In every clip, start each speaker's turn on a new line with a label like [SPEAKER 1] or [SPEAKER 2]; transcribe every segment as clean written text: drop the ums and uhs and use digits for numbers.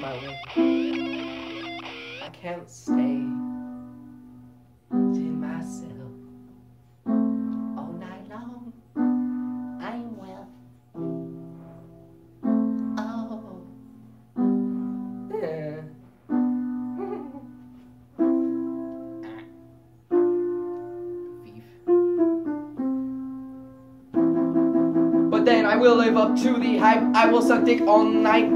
[SPEAKER 1] my way. I can't stay to myself all night long. I'm well. Oh, yeah. Thief. But then I will live up to the hype. I will suck dick all night.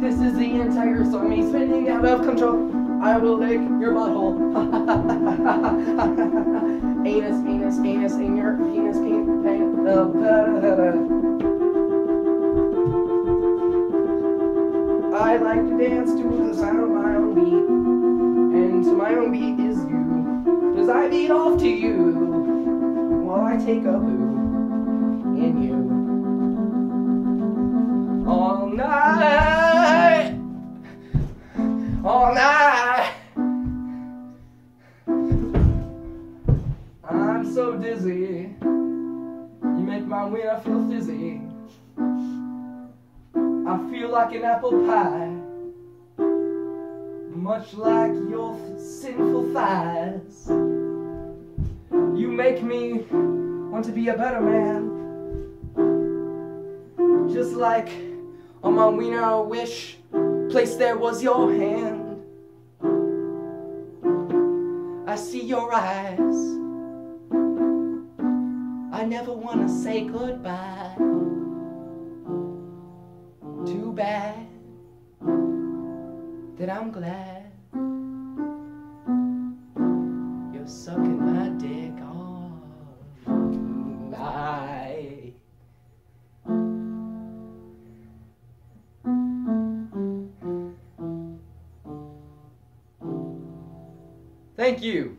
[SPEAKER 1] This is the entire song, me spinning out of control. I will lick your butthole. Anus, anus, anus in your penis, penis. I like to dance to the sound of my own beat, and to my own beat is you. 'Cause I beat off to you while I take a boo in you all night, all night. I'm so dizzy, you make my winter feel dizzy. I feel like an apple pie, much like your sinful thighs. You make me want to be a better man, just like on my wiener I wish placed there was your hand. I see your eyes, I never want to say goodbye. Too bad that I'm glad you're sucking my dick all night. Thank you.